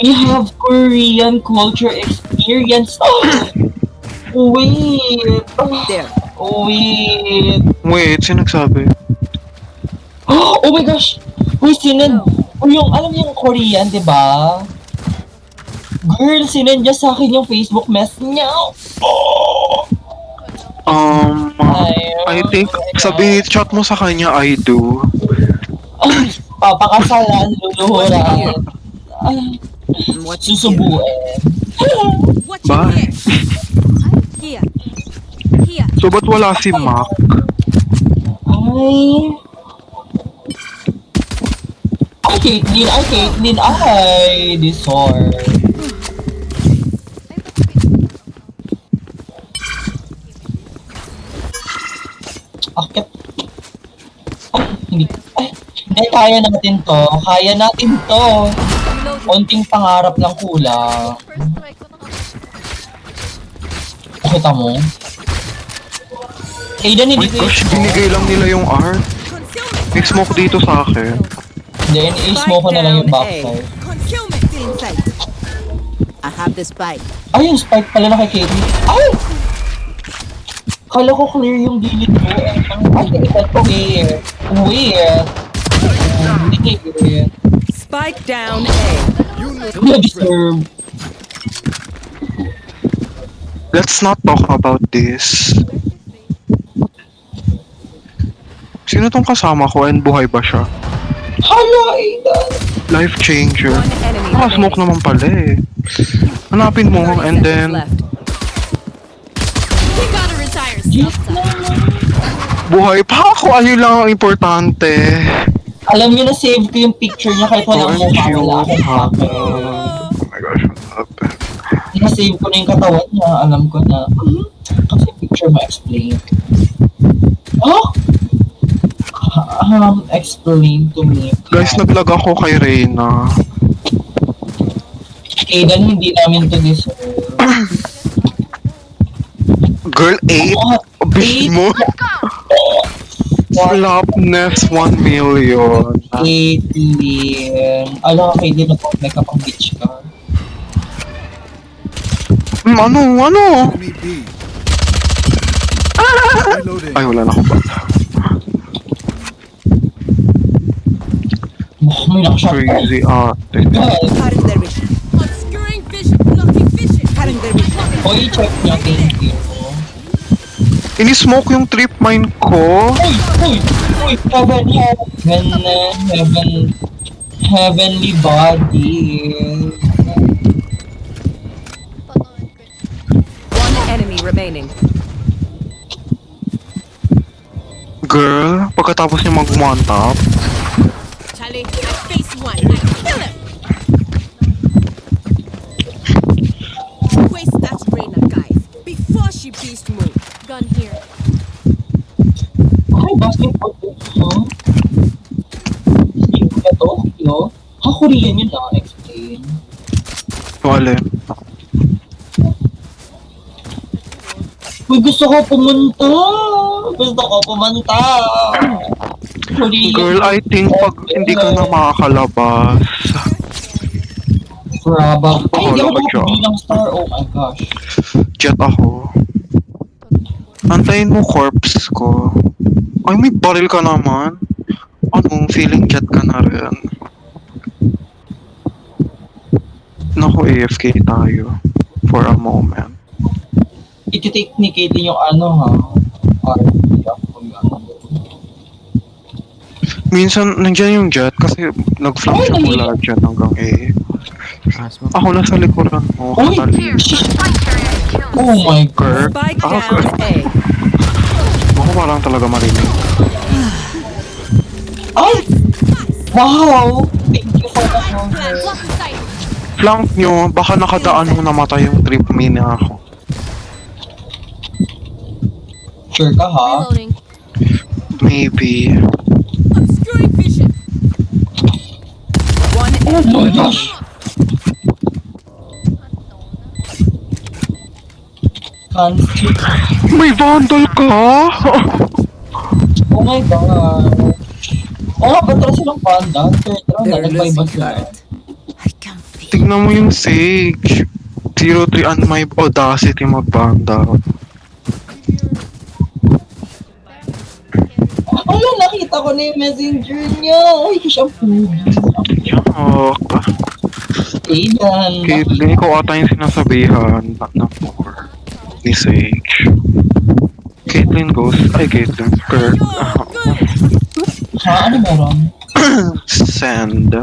We have Korean culture experience. Wait. There. Wait. Wait, sino nagsabi? Oh my gosh! Uy, sinend... Uy, alam niyo yung Korean, di ba? Girl, sinend niya sa akin yung Facebook mess niya. I think, chat mo sa kanya, I do. Ay, papakasalan, luluhuran. What you hear? Susubuin. What you Bye. hear? Here. So, ba't wala si Mac? Caitlyn, ay, this sword. Akit. Hindi. Kaya natin to. Kaya natin to. Konting pangarap lang kulang. First try ko na Nakita mo? Aiden, My hindi ko gosh, binigay lang nila yung art. May smoke dito sa akin. Then, i-smoke ko na lang yung backside. Concealment still in sight. I have the spike. Ay, yung spike pala na kay Katie. Ay! Kala ko clear yung gilid ko. Ay, ito to weird. Weird. Hindi weird. Spike down A. Deserve. Let's not talk about this. Sino tong kasama ko and buhay ba siya? Hala, Aiden. Life changer. One enemy Smoke naman pala eh. Hanapin mo and then left. We gotta retire stuff. buhay pa ako. Ayun lang ang importante. Alam niyo na save ko yung picture niya kahit walang OMG, mukha, wala what akong happened? happen. Oh my gosh, what happened? Na-save ko na yung katawan niya. Alam ko na. Kasi picture mo explain. Oh? Explain to me. Guys, naglag ako kay Reyna. Aiden, hindi namin to deserve. Girl, 8? What? Bish mo? Flopness 1 million. 18. Alam ka, Aiden, nag-apply ka pang bitch ka. Ano? Enemy B. Reloading. Ay, wala na ako ba? May nakashot. Crazy ate. Guys, Cutting their vision. Obscuring vision. Blocking vision. Cutting their vision. oy, check niya, thank you. Ini-smoke yung trip mine ko. Uy, heavenly body. One enemy remaining. Girl, pagkatapos niya mag-one tap, Charlie, I face one. I kill him. Waste that Reyna, guys. Before she beast move. Gun here. Ay, basketball po. Huh? Sino ba to? Yo? Ha, Korean yun lang, explain. wale. Uy, gusto ko pumunta. Korean. Girl, I think pag hindi ka na makakalabas, Brabang. Ay, hindi ako Wala ba siya? makabilang star. Oh my gosh. jet ako. Antayin mo corpse ko. Ay, may baril ka naman. Anong feeling jet ka na rin? Naku, AFK tayo. For a moment. Iti-take ni Katie yung ano ha. RP ako yung Minsan, nandiyan yung jet kasi nag-flash siya mula dyan hanggang A. Ako na sa likuran mo, Uy! Katalin. Oh my Kirk. god. Spike Ah, down A. Ako parang talaga marinig. Ay! Wow! Thank you for the Plan. honor. Block in sight. Flank nyo, baka nakadaan mo namatay yung trip mini ako. Sure ka ha? Reloading. Maybe. Obscuring vision. One Oh enemy my remaining. gosh! Can't May vandal ka? Oh my god. Oh, ba't tara silang panda? Third round na They're nag-buy ba losing sila? heart. I can feel Tignan mo yung Sage. 03 and my audacity magbanda. Ayun, nakita ko na yung messenger niya. Ay, siya po. Yuck. Aidan. Caitlyn, ikaw ata yung sinasabihan. Not na more. Ni Sage. Caitlyn goes. Ay, Caitlyn. Kirk. You're good. Ha? Ano meron? Send.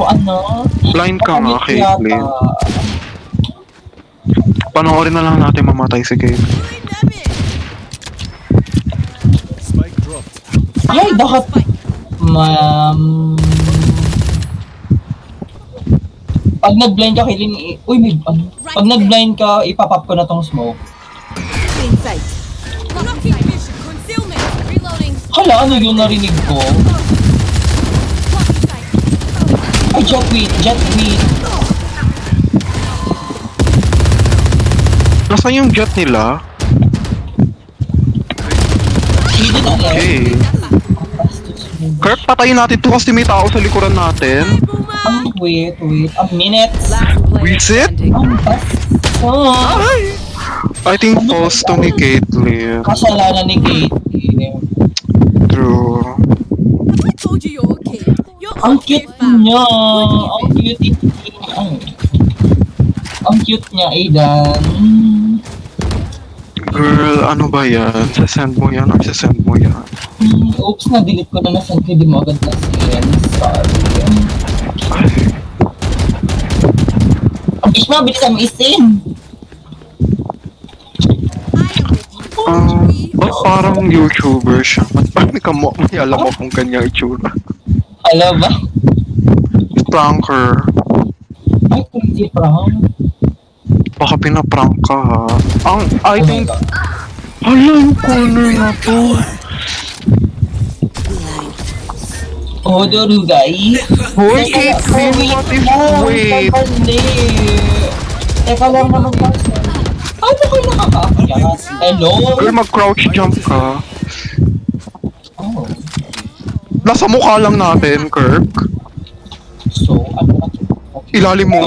Ano? Blind ka nga, Pakamit Caitlyn. yata. Panoorin na lang natin mamatay si Caitlyn. Doing damage. Spike dropped. Ay, dapat... Ma'am... Pag nag-blind ka, Kailin, uy, may, ano? Pag nag-blind ka, ipapap ko na tong smoke. In sight. Blocking vision. Concealment. Reloading. Hala, ano yung narinig ko? Blocking sight. Ay, jet wait. Nasaan yung jet nila? Hindi na left. Okay. Kirk, patayin natin to kasi may tao sa likuran natin. Hi, Boomer. Wait. A minute. Last player Visit? standing. Ang basta. I think post to ni Caitlyn. Kasalanan ni Katie. True. I told you you're okay. You're Ang okay, cute fam. niya. Ang cute niya, Aidan. Girl, ano ba yan? Sasend mo yan? Sasend mo yan? Oops, na-delete ko na nasan ko, di mo agad na siya. Sorry. Ay, Ang isma, bilis ang isin. ba't parang YouTuber siya? Ba't parang ka mo? May alam mo kung kanyang itsura. Alam ba? Pranker. Ay, crazy prank. Baka pinaprank ka ha. I Oh my think, God. hala yung corner na to. Oh, Dorugay. Hoy, Caitlyn, what if, wait. Teka lang naman kasi. Paano kayo nakakakaya? Hello? Girl, mag-crouch jump ka. Oh. Nasa mukha lang natin, Kirk. So, ano na to? Ilalim mo.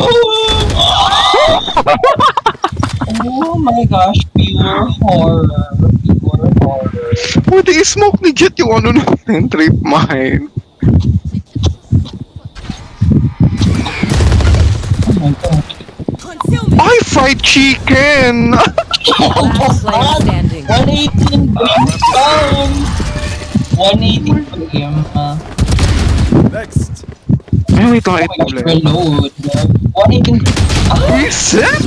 Oh my gosh, pure horror. Pure horror. Pwede i-smoke ni Jet yung ano natin, trip mine. Oh my God. Concealment. Ay, fried chicken! Last player standing. 118 grams down. 118 grams. Next. Ay, wait lang, Oh my ito gosh, ulit. reload. 118. Ah! Reset?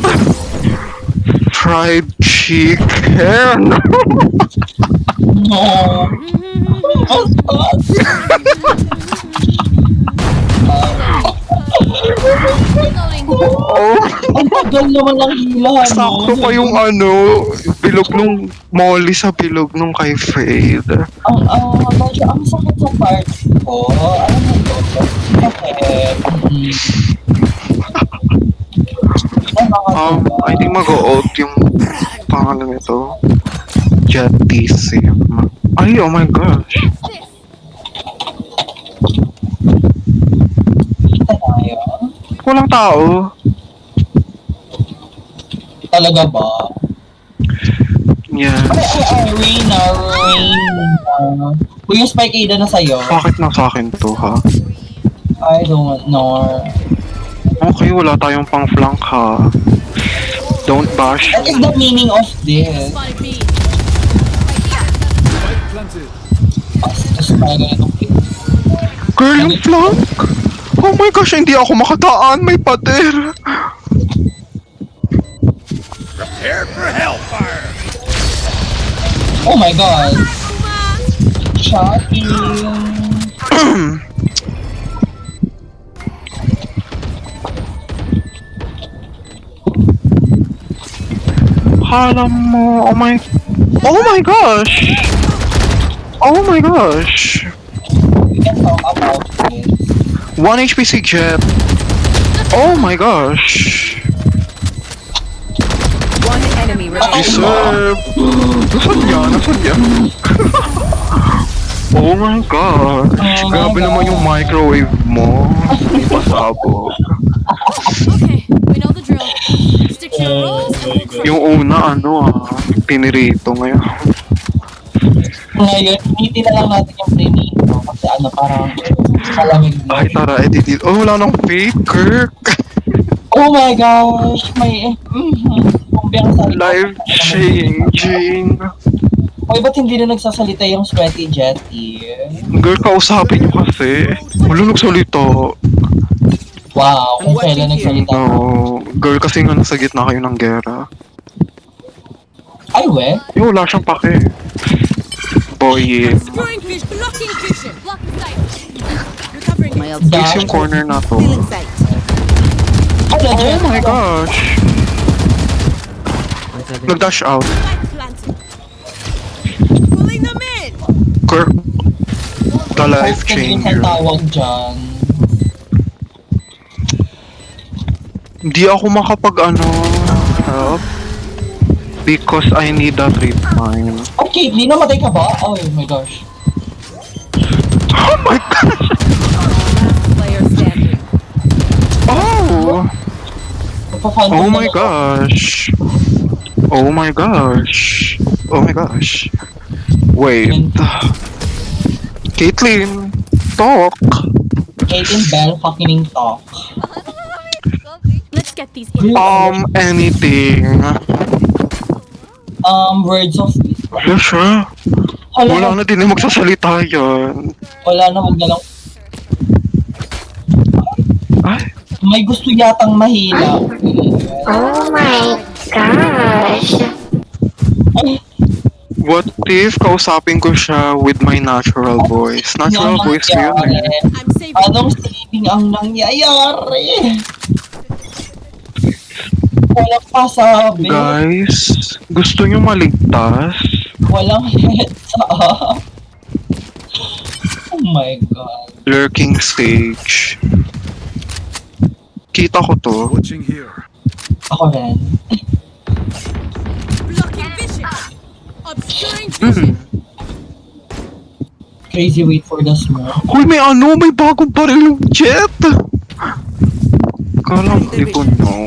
Fried chicken! No. Oh, God. Reloading. Oh, Ang tagal naman ng hila, no? sakto pa yung ano, bilog nung molly sa bilog nung kay Fade. Medyo ang sakit sa part ko. Alam mo yun? Sakit. I think mag-o-out yung pangalan nito. Jetism. Ay, oh my gosh. Kita tayo. Walang tao. Talaga ba? Yes. Ay, Reyna. Kung yung Spike Ada na sa'yo, Bakit nasa akin to, ha? I don't know. Okay, wala tayong pang flank, ha? Don't bash What is me. the meaning of this? Spotted B. Spike planted. Just parang ganitong Girl, yung flank? Oh my gosh, hindi ako makataan. May pader. Oh my God. Boomer. Shocking. Hala mo, oh my gosh! Oh my gosh! We can talk about this. 1 HP si Jet. Oh my gosh! One enemy remaining. Deserve! Nasaan niya? Oh my God. Oh my Grabe naman God. yung microwave mo. May pasabog. Okay, we know the drill. Stick to your roles and we'll crush. Yung una, pinirito ngayon. Ngayon, hindi na lang natin yung prinito. Kasi ano, parang malamig Ay, lang. tara, edit. Oh, wala nang fake, Kirk. Oh my gosh! May... kumbiang salita. Life changing. Oy, ba't hindi na nagsasalita yung Sweaty Jetty? Girl, kausapin niyo kasi. Wala nagsalita. Wow, kung kailan nagsalita ka. No. Girl, kasi nga nasa gitna kayo ng gera. Ay, we? Wala siyang pake. Boy, Obscuring fish, blocking vision. Blocking sight. Recovering My it. ultimate. please yung corner na to. Feeling sight. Ano, Oh my gosh. Nag-dash out. Light planted. Pulling them in. Kirk. The life Posted yun changer. sa tawag dyan. Hindi ako help. Because I need a treatment. Oh, Caitlyn, namatay ka ba? Oh my gosh. Oh my gosh. Player standing. Oh. Magpa-phantom Oh na my lang. gosh. Oh my gosh. Oh my gosh. Wait. Caitlyn, talk. Caitlyn Bell fucking talk. Let's get these in. Anything. Words of wisdom. Wala siya. Wala na din yung magsasalita yan. Wala na, huwag na lang. Ay, May gusto yatang mahila. Oh my gosh. Ay, what if kausapin ko siya with my natural voice? Natural anong voice ko yun eh. nangyari? I'm saving. Anong saving ang nangyayari? Walang pasabi. Guys, gusto nyo maligtas? Walang heads up. Oh my god. Lurking stage. Kita ko to. Watching here. Ako rin. Blocking vision. Obscuring Mm. vision. Crazy wait for the smoke. Hoy, may bagong baril yung jet! Kala di ko no.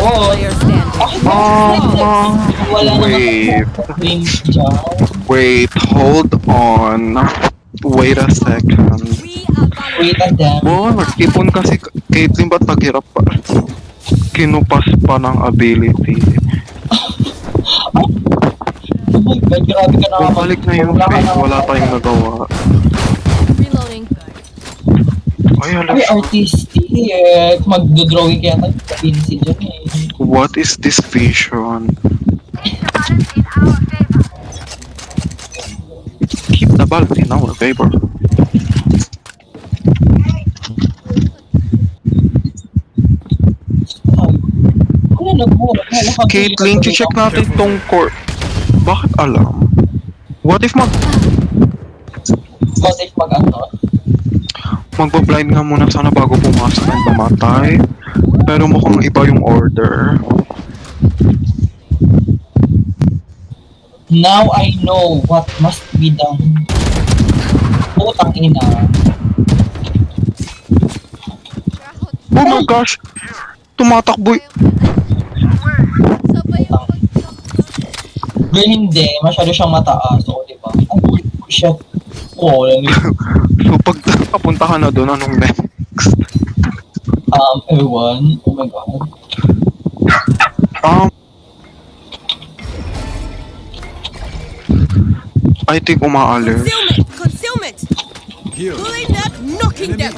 Oh, Player standing. wala wait. naman range dyan. Wait, hold on. Wait a second. Wait a damn. Oh, nag-ipon kasi Caitlyn, ba't naghirap pa? Kinupas pa ng ability. Oh my god, grabe ka naman. Bumalik na yung face, wala tayong nagawa. Reloading. Ay, Ay, alas. artistic. Mag-drawing kaya tayo sa pinsi dyan eh. What is this vision? Keep the balance in our favor. Ano nagmura? Caitlyn, check natin tong core. Bakit alam? What if What if mag-ano? magpa-blind nga muna sana bago pumasok and pamatay? Pero mukhang iba yung order. Now I know what must be done. Putang ina. Oh my gosh! Tumatakbo Girl, hindi. Masyado siyang mataas. O, diba? Oh, shit. Oh, alam niyo. So pag papunta ka na doon, anong next? Ewan. Oh my god. I think umaalis. Concealment. Concealment. Here. Pulling them. Knocking Enemy them.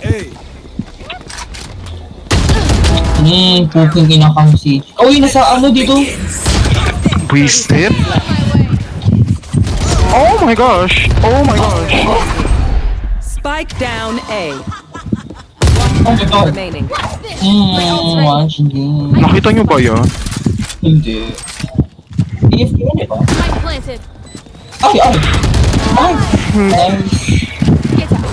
A. Puking ina kang si... Uy, nasa ano dito? Wasted? Oh my gosh! Oh my gosh! Spike down A. Oh my god. Remaining. Watch game. Nakita nyo ba yan? Hindi. AFK yun, diba? Spike planted. Ay, ay! Ay! Nice. Get out.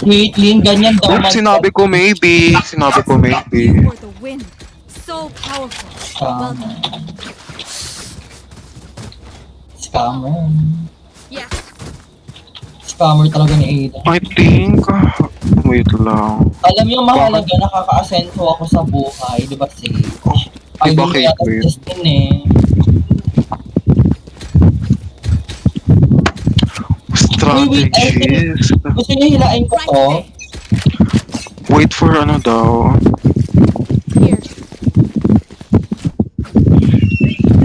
Caitlyn, ganyan daw. Oops, sinabi ko maybe. Sinabi ko maybe. For the win. So powerful. Scammer. Scammer. Yeah. Scammer talaga ni Ada. I think... wait lang. Alam niyo mahalaga, nakaka-asento ako sa buhay, di ba Sage? Ay, Di ba, hindi yata Caitlyn? Justin eh. Strategies. Gusto niyo hilain ko Right to? there. Wait for ano daw. Here.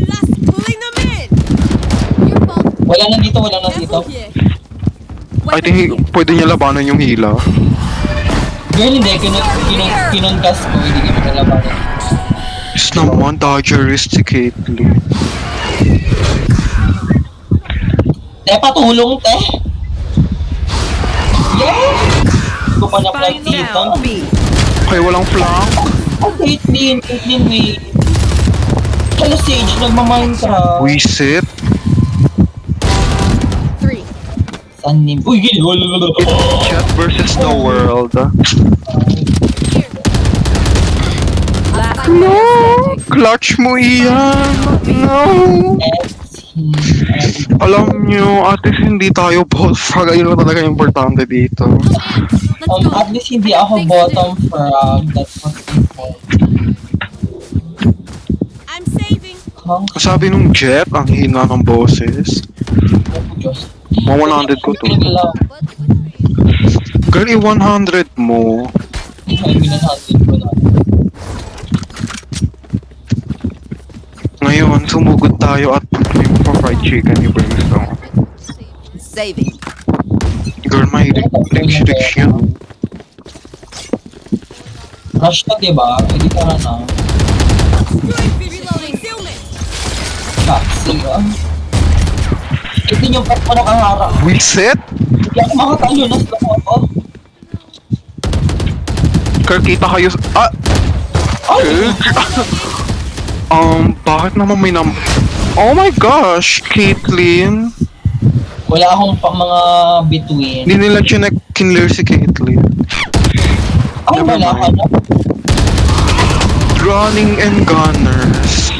Last pulling them in. Your fault. Wala na dito, wala na dito. Careful here. I think pwede niya labanan yung hila. Girl, hindi. Kinonkas ko, hindi kami nalabanan. Is naman, Dodgerist si Caitlyn. Te, patulong, te! Yeah! Hindi ko pa na-flag Spike dito. down. B. Okay, walang flank. Oh, Caitlyn, wait. Hello, Sage, nagma-Minecraft. Reset. 3. Sanim. Uy, gini. Chat versus the world. Here. Last player standing. Clutch mo iyan. No. Alam nyo, at least hindi tayo both frag. Ayun lang talaga importante dito. Let's go. At least hindi ako bottom frog. That's what's important. I'm saving. Sabi nung Jet, ang hina ng boses. Diyos. Mga 100 ko to. Girl, i-100 mo. Ay, minanhandle ko na. Ngayon, sumugod tayo at may fried chicken ni Brimstone. Saving. Girl, may lipstick yan. Rush na, diba? Hindi ka na. Reloading. Concealment. Taxi, ah. Ito yung part mo nakaharap. Reset? Hindi ako makatalo na slow ako. Girl, kita kayo ah! Ay! Bakit naman may oh my gosh, Caitlyn. Wala akong pang mga between. Hindi nila kinler si Caitlyn. Ay, Never wala ka mind. na. Running and gunners.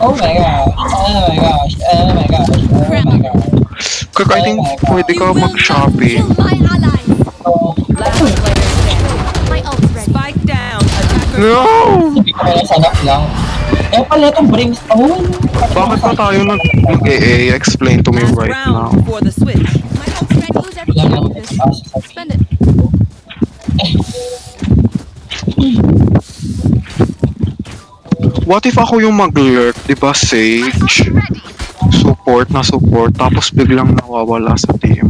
Oh my gosh. Oh my gosh. Oh my gosh. Oh my gosh. Kirk, I think pwede ka You will not mag-shopping. kill my allies. So, Last player standing. My ult's ready. Spike down. Attacker. No! hindi ko na sanap lang. Eh pala itong brimstone. Bakit pa tayo nag-AA? Explain to me Last right now. round for the switch. My ult's ready. Lose every Wala time lang with this. asa sa Spend it. What if ako yung mag-lurk, di ba, Sage? Support na support, tapos biglang nawawala sa team.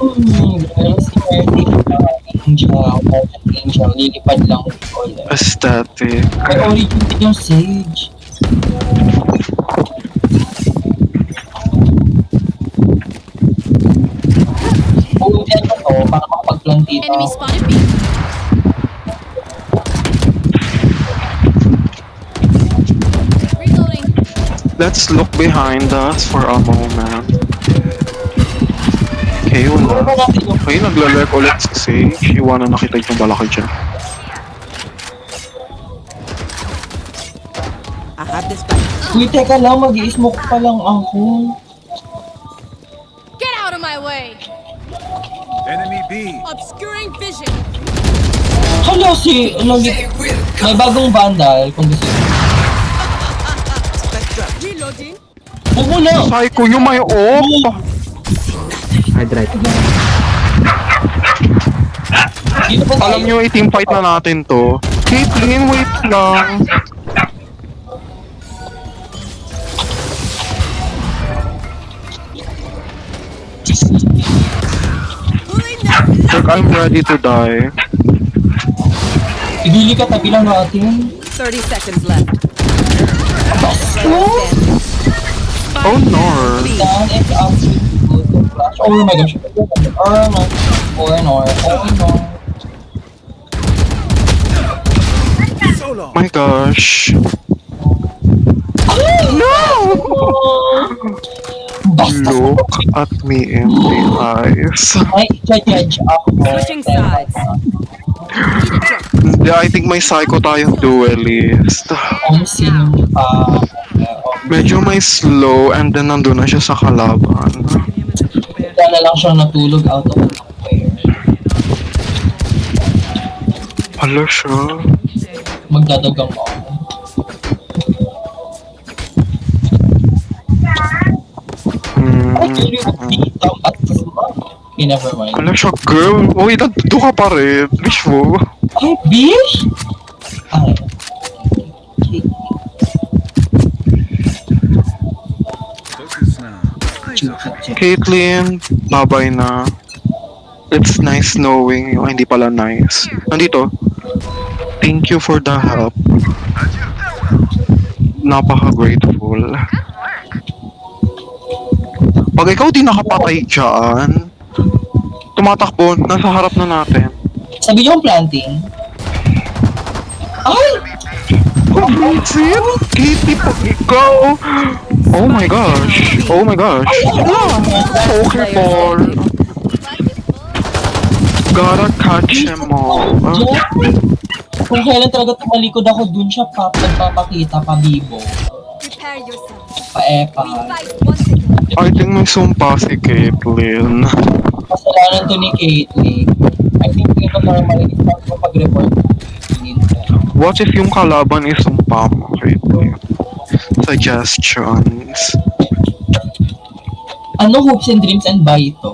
Girl, si Mercy, Angel, Morgan Angel, lilipad lang ulit. Aesthetic. May origin din yung Sage. Pumuntihan ko to para makapag-plant dito. Enemy spotted B. Reloading. Let's look behind us for a moment. Okay, Ano ba wala. natin yung Okay, naglalurk ulit si Sage. Iwanan na kita yung balaki dyan. I have this back. Uy, teka lang, mag-i-smoke pa lang ako. Get out of my way. Enemy B. Obscuring vision. Hala, si Loli. May bagong vandal, kung gusto nyo. Reloading. Huwag mo na! Psycho yung may off! Dito pa tayo. Alam nyo, i-team fight na natin to. Caitlyn, wait lang. Pulling them. Look, I'm ready to die. Ibili ka, tabi lang natin. 30 seconds left. Oh! Oh no. Then it's up to you to flash. Oh my gosh. Oh no. Oh no. Oh no. Solo. My gosh. No! Basta Look at me in the eyes. ay, judge ako. Switching sides. Need a drop. Yeah, I think may psycho tayong duelist. Kung sino pa. Medyo may slow and then nandun na siya sa kalaban. Kaya na lang siya natulog out of nowhere. Hala siya. Magdadagang ako. Ay, kili mo dito at okay, never mind. Hala siya, girl. Uy, nandito ka pa rin. Wish mo. Ay, bitch! Ay. Focus now. Eyes open. Caitlyn, babay na. It's nice knowing you. Ay, hindi pala nice. Nandito. Thank you for the help. Napaka-grateful. Pag ikaw di nakapatay dyan, tumatakbo, nasa harap na natin. Sabi niyo yung planting? Ay! Francine, Katie, pag ikaw. Oh my gosh. Oh my gosh. Okay, Paul. Gotta catch him all. Kung kailan talaga tumalikod ako, dun siya nagpapakita, pabibo. Prepare yourself. Paepa. We fight once again. I think may sumpa si Caitlyn. Kasalanan to ni Caitlyn. I think ito normally start mo pag-report. What if yung kalaban is sumpa mo, Caitlyn? Suggestions. Ano hopes and dreams and buy ito?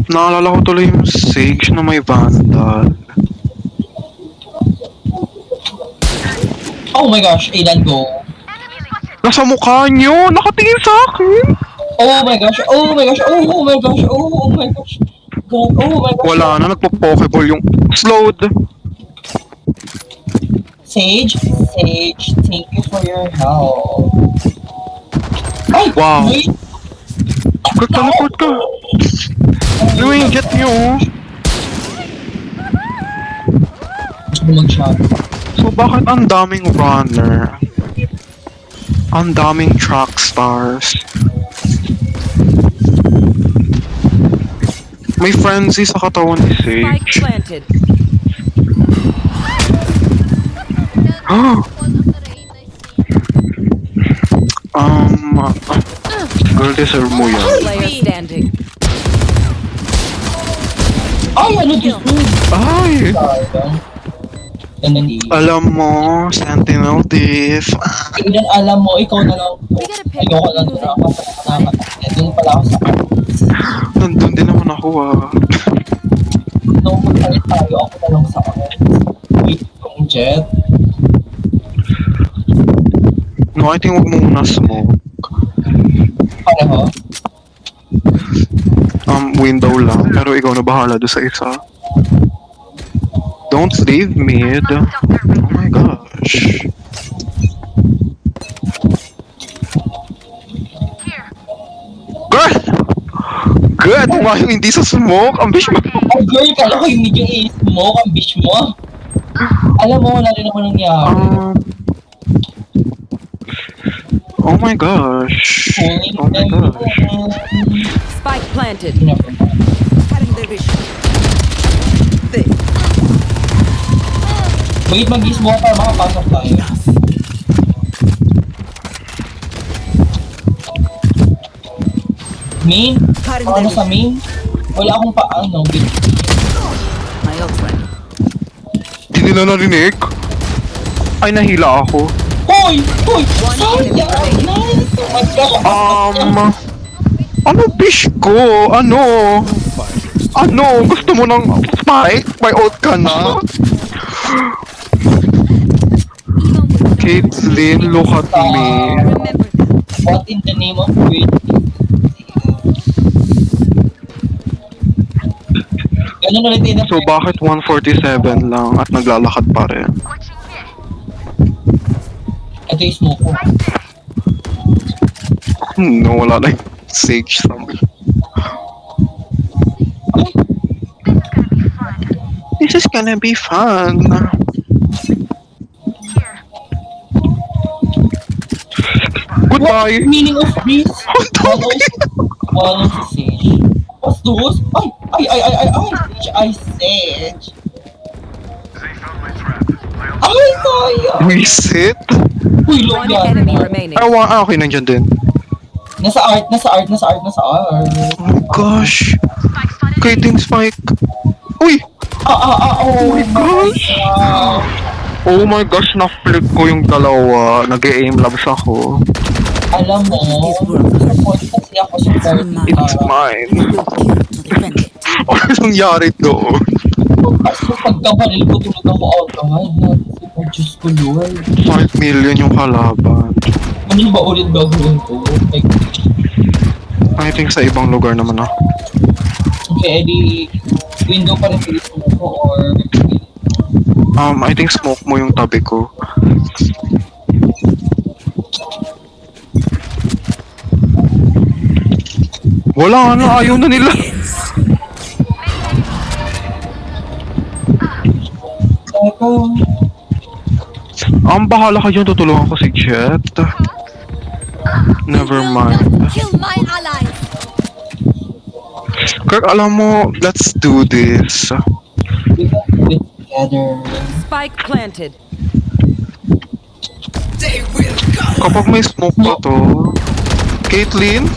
Naalala ko tuloy yung Sage na may Vandal. Oh my gosh, Aidan, go. Nasa mukha nyo! Nakatingin sa akin! Oh my gosh, oh my gosh, oh my gosh, oh my gosh. God, oh my gosh. Wala na, nagpo-pokeball yung slowed. Sage, thank you for your help. Ay, Wow. wait. Teleport ka! Ano yung jet nyo? Gusto mo mag-shot. So bakit ang daming runner? Ang daming track stars? May frenzy sa katawan ni Spike Sage. planted. Girl, deserve mo yan. Player standing. Ay, ano dito? Ay! Sayang. Ganun Alam mo, Sentinel Thief. Aidan, alam mo, ikaw na lang. We gotta pick Ayoko lang moving. na ako sa kasama. Doon pala ako sa Nandun din naman ako ah. nung magpalit tayo, ako na lang sa akin. Wait, yung jet. No, I think wag mo muna smoke. Pareho. Window lang. Pero ikaw na bahala doon sa isa. Don't leave mid. Oh my gosh. Girl! Good! Nga yung hindi sa smoke. Ang bish mo. Oh girl, kala ko yung medyo i-smoke ang bitch mo. Alam mo, wala rin naman nangyari. Oh my gosh. Pulling Oh my them gosh. in. Spike planted. Never mind. Cutting their vision. Thick. Wait, mag-smoke para makapasok tayo. Main? Cutting Ano their sa main? Wala akong paano. My ult ready. Di nila narinig. Ay, nahila ako. Hoy! Hoy! One Sayang! enemy Nice! Oh my God! Ano bish ko? Ano? Ano? Gusto mo ng spike? May ult ka na? Even with Caitlyn, look at me. remember that. What in the name of creativity? Ganun ulit din. So bakit 147 lang at naglalakad pa rin? Ito yung smoke ko. No, wala na yung Sage sa amin. This is gonna be fun. Goodbye. Meaning of this? Ang dami. Wala si Sage. Bastos? Ay, Sage. Ay, sayang. Reset? Uy, long One yan. enemy remaining. Okay, nandyan din. Nasa art. Oh my gosh. Caitlyn Spike. Uy! Oh my gosh. God. Oh my gosh, na-flip ko yung dalawa. Nag-aim labs ako. Alam mo, support kasi ako sa It's mine. We will kill to defend it. Ano nangyari doon? Kasi pagkabaril ko, tulog ako out. Oh, Diyos ko, Lord. 5 million yung kalaban. Ano ba ulit gagawin ko? Like, I think sa ibang lugar naman ako. okay, edi window pa rin pilis mo ko or I think smoke mo yung tabi ko. Wala na, ayaw na nila. Teka, Bahala ka dyan, tutulungan ko si Jet. Never Will mind. not kill my allies. Kirk, alam mo, let's do this. we can do it together. Spike planted. Kapag may smoke pa to, Caitlyn?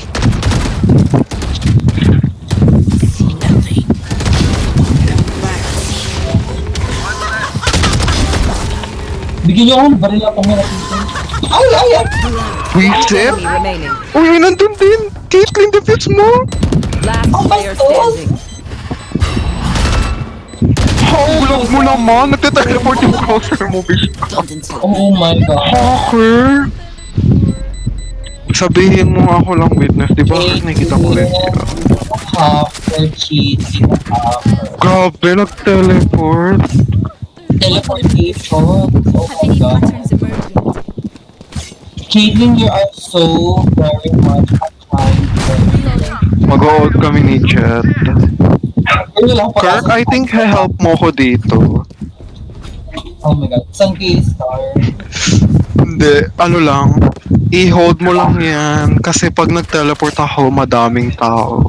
Bigyan niyo ako ng baril na pamira dito. Ay! Reset? Enemy remaining. Uy, nandun din! Caitlyn, defuse mo! Last Oh, player bastos. standing. Hawlag mo naman! Nagte-teleport yung crosser mo, bitch. Don't insult. Oh my God. Hacker! Sabihin mo ako lang witness, di ba? Nakikita ko rin siya. Hacker, cheating, hacker. Grabe, nag-teleport. Teleportation. Oh my Have any God. patterns emerging? Caitlyn, you are so very much a kind person. Mag-hold kami ni Jet. Pero lang pa Kirk, I think help mo ko dito. Oh my God. Saan kayo star? Hindi, ano lang. I-hold mo lang yan. Kasi pag nag-teleport ako, madaming tao.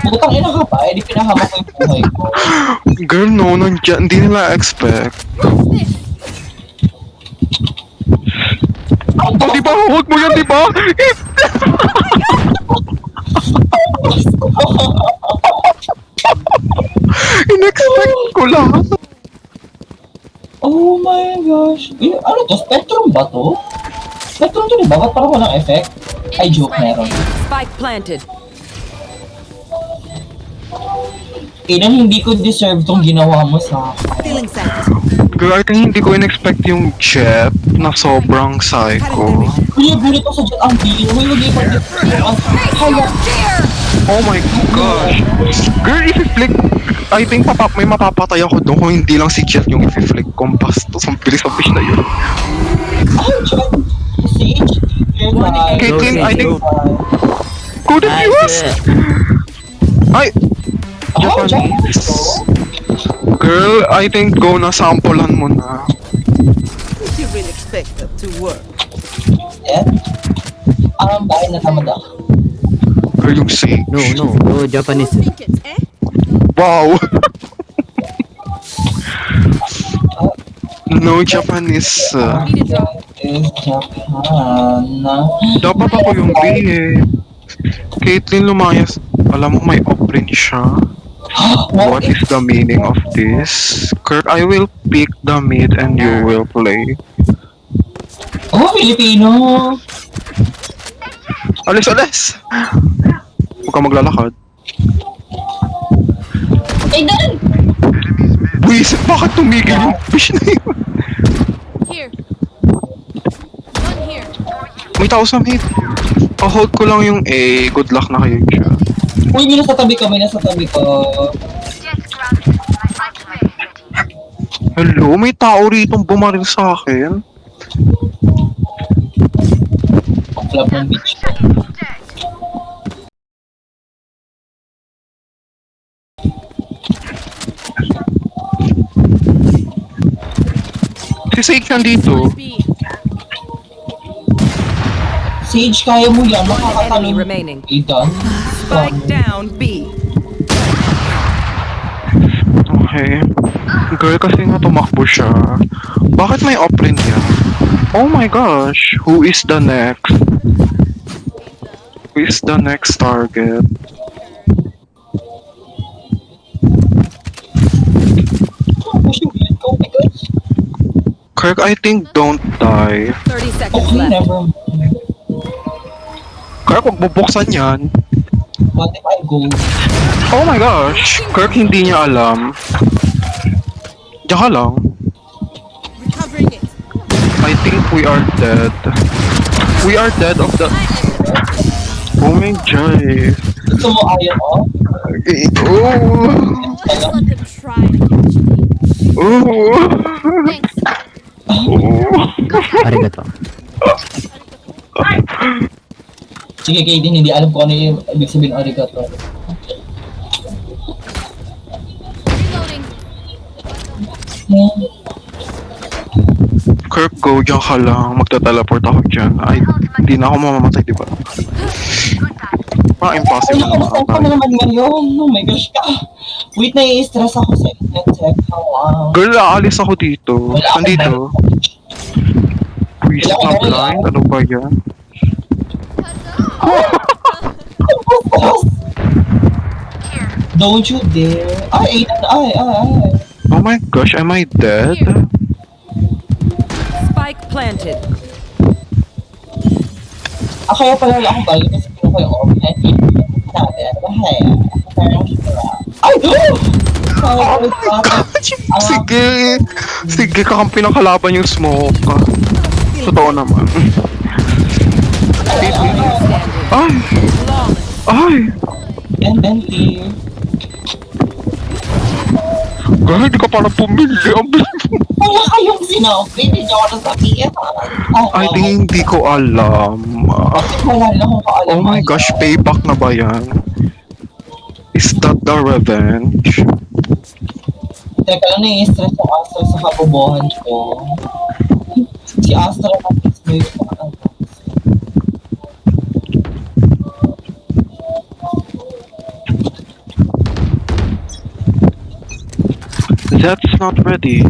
Bukang ina ka pa, edi pinahama ko yung buhay ko. Girl, no, nandiyan. Hindi nila expect. Oh, di ba? Hold mo yan, di ba? In-expect ko lang. Oh my gosh. Ano to? Spectrum ba to? Spectrum to diba? Ba't parang walang effect? Ay, joke meron. Spike planted. Inan hindi ko deserve tong ginawa mo sa akin. Feeling sight. Girl, I think hindi ko in-expect yung Jet na sobrang psycho. Kuya, gulit ako sa jet ang bilin. Huwag yung ipag-get. Hala. Oh my gosh. Girl, if i-flick, I think may mapapatay ako doon kung hindi lang si Jet yung i-flick compastos. Ang bilis na yun. Ay, jet. Sage. One enemy. Caitlyn, I think, go to US! Ay! Japanese. Girl, I think go na samplean mo na. You really expect that to work? Yeah. Dahil natamad ako. Girl, yung Sage. No Japanese. Think it, eh? Wow! No Japanese. Need a drop. Is Japan. Dapat ako yung B eh. Caitlyn lumayas. Alam mo may off-rin siya. What is the meaning of this? Kirk, I will pick the mid and you will play. Oh, Filipino! Alis! Huwag ka maglalakad. Ay, Dan! Buisit, bakit tumigil yung fish na yun? Here. One here. May tao sa mid. Pa-hold ko lang yung A. Good luck na kayo siya. Uy, may nasa tabi ko. Hello, may tao rito bumaril sa akin. Ang club ng beach. Si Sage nandito. B. Sage, kaya mo yan. Makakatalo Enemy remaining. Ethan. Spike down B. Okay. Girl, kasi nga tumakbo siya. Bakit may off-rin niya? Oh my gosh! Who is the next? Who is the next target? Pushing it. Oh my gosh. Kirk, I think don't die. 30 seconds Okay, left. never. Kirk, huwag bubuksan yan. What if I go? Oh my gosh! Kirk, hindi niya alam. Diyan ka lang. Recovering it. I think we are dead. We are dead of the... Oh my god. Gusto mo iron off? Oh! Let's let them try to catch me. Oh! Thanks. Oh! Arigato. Sige, Katie, hindi alam ko ano yung ibig sabihin arigato. Reloading. Kirk, go dyan ka lang. Magta-teleport ako dyan. Ay, hindi na ako mamamatay, di ba? Parang Ay, impossible naku, na nasaan ka na naman ngayon? Oh my gosh ka. Wait, nai-stress ako sa internet check. Wow. Girl, aalis ako dito. Nandito. Please stop blind. Ano ba yan? Don't you dare. Ay. Oh my gosh, am I dead? Spike planted. Kaya pala wala akong balik kasi kinuha ko yung offline. Sabi, ano ba kaya? Parang ay! Oh my gosh! Sige. Sige, kakampi ng kalaban yung smoke. Totoo naman. Ay! Ay! And then, Girl, hindi ka parang pumili. Ang bilis mo. wala kayong sinabi. Hindi ako nasabihan. I think hindi ko alam. Bakit wala rin akong kaalam? Oh my gosh, payback na ba yan? Is that the revenge? Teka lang, nai-stress yung Astra sa kabubuhan ko. Si Astra natin may That's not ready.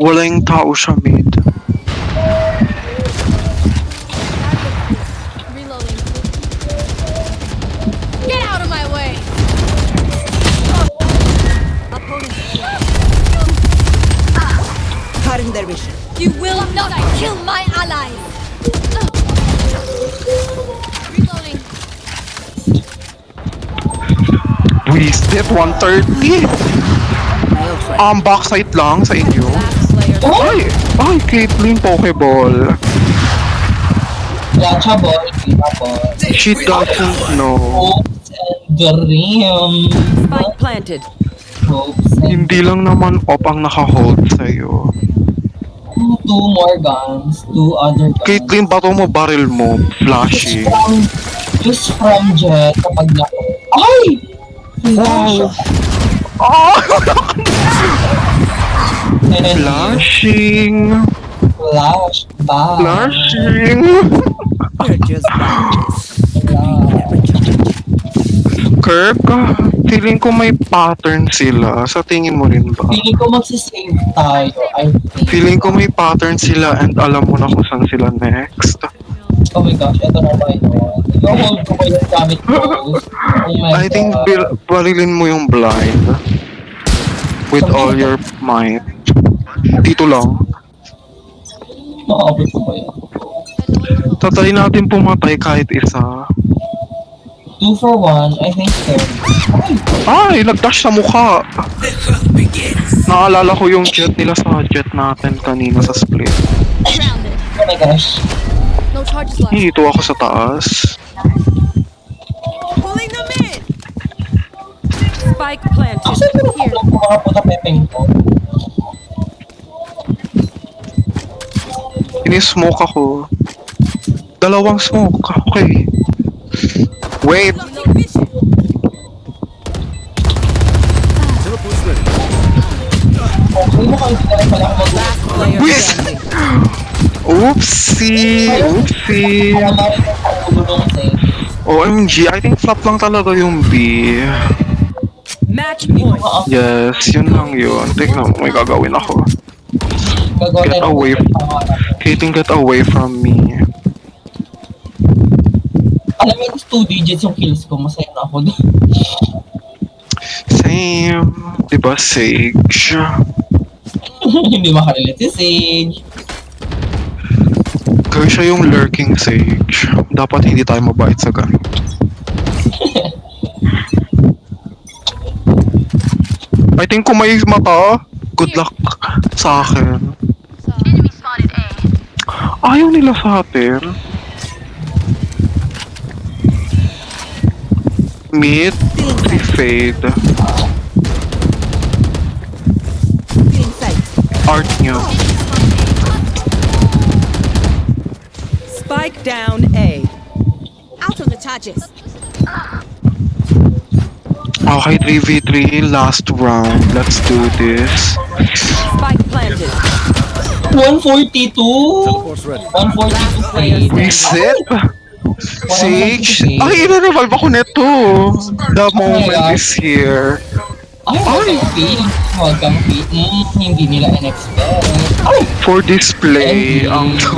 Walang tao siya mid. Reloading. Get out of my way. Opponent. Cutting their vision. You will not kill my allies. Reloading. Wasted 130. Nail try. Backside lang sa inyo. Last player. Ay! Ay, Caitlyn Pokeball. Gacha boy, kita boy. She doesn't know. Hopes and dreams. Spike planted. Hopes and Hindi lang naman op ang naka-hold sa'yo. two more guns, two other guns. Caitlyn, bato mo barrel mo. Flashy. Just from Jet kapag na... Ay! Flash! And then Flashing. Flash. Bye. Flashing. You're just badges. Kirk, feeling ko may pattern sila. Sa tingin mo rin ba? Feeling ko magsisave tayo. Feeling ko may pattern sila and alam mo na kung saan sila next. Oh my gosh, ito na ba ito? I-hold ko ba yung gamit ko? Oh my I think God. barilin mo yung blind. With all your might. Dito lang. Makaabot ko ba yun? Tatry natin pumatay kahit isa. 2 for 1, I think 10. Ay, nag-dash sa mukha. Naalala ko yung jet nila sa jet natin kanina sa split. Grounded. Oh my gosh. No charges left. Dito ako sa taas. Pulling them in. Spike planted. Actually, pero Here. ako mga puta pepeng ko. Ini-smoke ako. Dalawang smoke. Okay. Wait. Blocking vision. Teleport's ready. Okay, mukhang hindi na rin pala ako mag- Last player Wait. standing. Oopsie! Oopsie! Para tulong sa'yo. OMG, I think flop lang talaga yung B. Match point. Yes, yun lang yun. Tignan mo, may gagawin ako. Gagawa Get tayo ng away. Caitlyn, get away from me. Alam mo, it's 2 digits yung kills ko. Masaya na ako doon. Same. Diba, Sage? Hindi makarelate si Sage. Kaya siya yung lurking Sage. Dapat hindi tayo mabait sa ganun. I think kung may mata, good luck sa akin. Ayaw nila sa atin. Mid, fade. Feeling sight. Art nyo. Spike down A. Out of the charges. Okay, 3v3, last round. Let's do this. Spike planted. 142! Teleport's ready. 142 Sage. Reset? Sage? Ay, i-revive ako neto. The moment is here. Ay, huwag kang feel. Huwag kang feel. Hindi nila in-expect. Ay! For display, ang